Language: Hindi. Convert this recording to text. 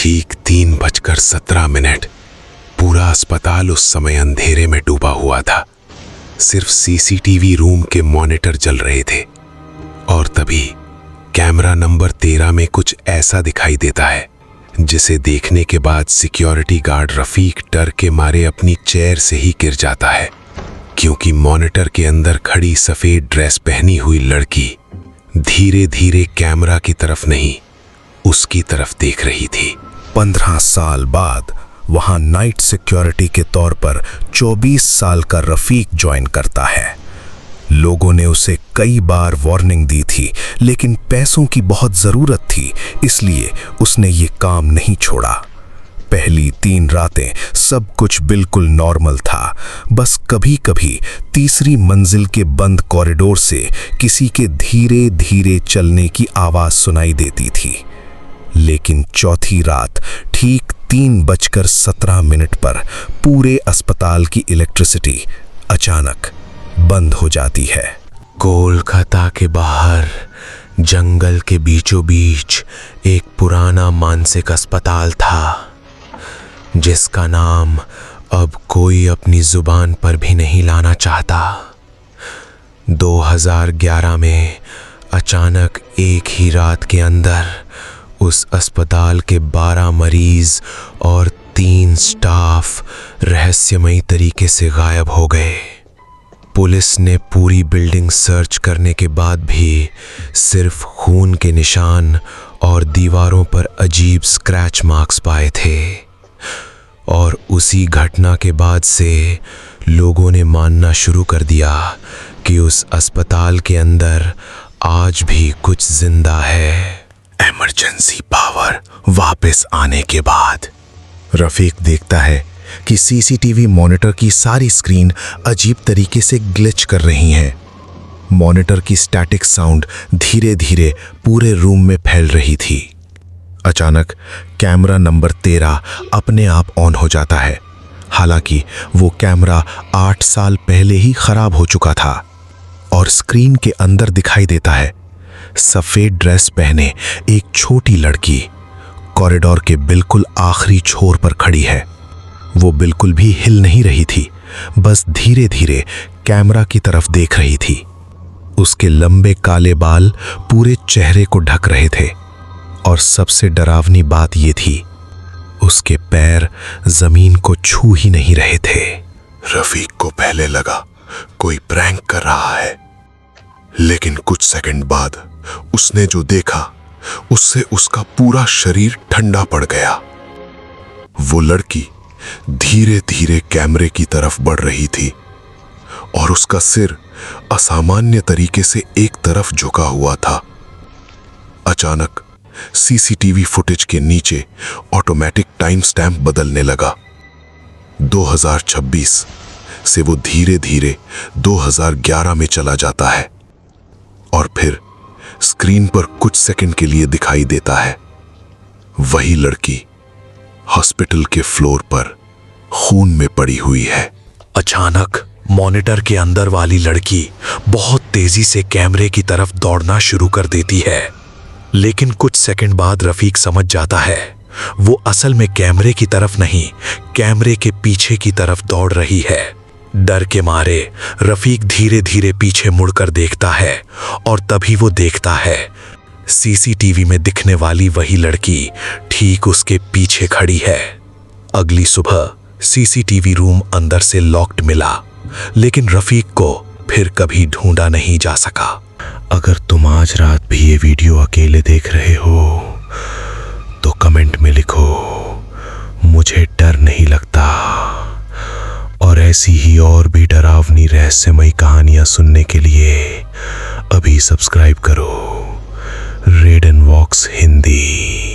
ठीक 3:17। पूरा अस्पताल उस समय अंधेरे में डूबा हुआ था। सिर्फ सीसीटीवी रूम के मॉनिटर जल रहे थे और तभी कैमरा नंबर 13 में कुछ ऐसा दिखाई देता है जिसे देखने के बाद सिक्योरिटी गार्ड रफीक डर के मारे अपनी चेयर से ही गिर जाता है, क्योंकि मॉनिटर के अंदर खड़ी सफेद ड्रेस पहनी हुई लड़की धीरे धीरे कैमरा की तरफ नहीं, उसकी तरफ देख रही थी। 15 साल बाद वहां नाइट सिक्योरिटी के तौर पर 24 साल का रफीक ज्वाइन करता है। लोगों ने उसे कई बार वार्निंग दी थी, लेकिन पैसों की बहुत जरूरत थी, इसलिए उसने ये काम नहीं छोड़ा। पहली 3 रातें सब कुछ बिल्कुल नॉर्मल था। बस कभी कभी तीसरी मंजिल के बंद कॉरिडोर से किसी के धीरे धीरे चलने की आवाज सुनाई देती थी। लेकिन चौथी रात ठीक 3:17 पर पूरे अस्पताल की इलेक्ट्रिसिटी अचानक बंद हो जाती है। कोलकाता के बाहर जंगल के बीचों बीच एक पुराना मानसिक अस्पताल था, जिसका नाम अब कोई अपनी जुबान पर भी नहीं लाना चाहता। 2011 में अचानक एक ही रात के अंदर उस अस्पताल के 12 मरीज और 3 स्टाफ रहस्यमयी तरीके से गायब हो गए। पुलिस ने पूरी बिल्डिंग सर्च करने के बाद भी सिर्फ खून के निशान और दीवारों पर अजीब स्क्रैच मार्क्स पाए थे। और उसी घटना के बाद से लोगों ने मानना शुरू कर दिया कि उस अस्पताल के अंदर आज भी कुछ जिंदा है। इमरजेंसी पावर वापस आने के बाद रफीक देखता है कि सीसीटीवी मॉनिटर की सारी स्क्रीन अजीब तरीके से ग्लिच कर रही हैं। मॉनिटर की स्टैटिक साउंड धीरे धीरे पूरे रूम में फैल रही थी। अचानक कैमरा नंबर 13 अपने आप ऑन हो जाता है। हालांकि वो कैमरा 8 साल पहले ही खराब हो चुका था और स्क्रीन के अंदर दिखाई देता है सफेद ड्रेस पहने एक छोटी लड़की कॉरिडोर के बिल्कुल आखिरी छोर पर खड़ी है। वो बिल्कुल भी हिल नहीं रही थी, बस धीरे धीरे कैमरा की तरफ देख रही थी। उसके लंबे काले बाल पूरे चेहरे को ढक रहे थे और सबसे डरावनी बात ये थी, उसके पैर जमीन को छू ही नहीं रहे थे। रफीक को पहले लगा कोई प्रैंक कर रहा है, लेकिन कुछ सेकंड बाद उसने जो देखा उससे उसका पूरा शरीर ठंडा पड़ गया। वो लड़की धीरे धीरे कैमरे की तरफ बढ़ रही थी और उसका सिर असामान्य तरीके से एक तरफ झुका हुआ था। अचानक सीसीटीवी फुटेज के नीचे ऑटोमेटिक टाइम स्टैम्प बदलने लगा। 2026 से वो धीरे धीरे 2011 में चला जाता है और फिर स्क्रीन पर कुछ सेकंड के लिए दिखाई देता है वही लड़की हॉस्पिटल के फ्लोर पर खून में पड़ी हुई है। अचानक मॉनिटर के अंदर वाली लड़की बहुत तेजी से कैमरे की तरफ दौड़ना शुरू कर देती है, लेकिन कुछ सेकंड बाद रफीक समझ जाता है वो असल में कैमरे की तरफ नहीं, कैमरे के पीछे की तरफ दौड़ रही है। डर के मारे रफीक धीरे धीरे पीछे मुड़कर देखता है और तभी वो देखता है सीसीटीवी में दिखने वाली वही लड़की ठीक उसके पीछे खड़ी है। अगली सुबह सीसीटीवी रूम अंदर से लॉक्ड मिला, लेकिन रफीक को फिर कभी ढूंढा नहीं जा सका। अगर तुम आज रात भी ये वीडियो अकेले देख रहे हो तो कमेंट में लिखो मुझे डर नहीं लगता, और ऐसी ही और भी डरावनी रहस्यमयी कहानियां सुनने के लिए अभी सब्सक्राइब करो रेड एंड वॉक्स हिंदी।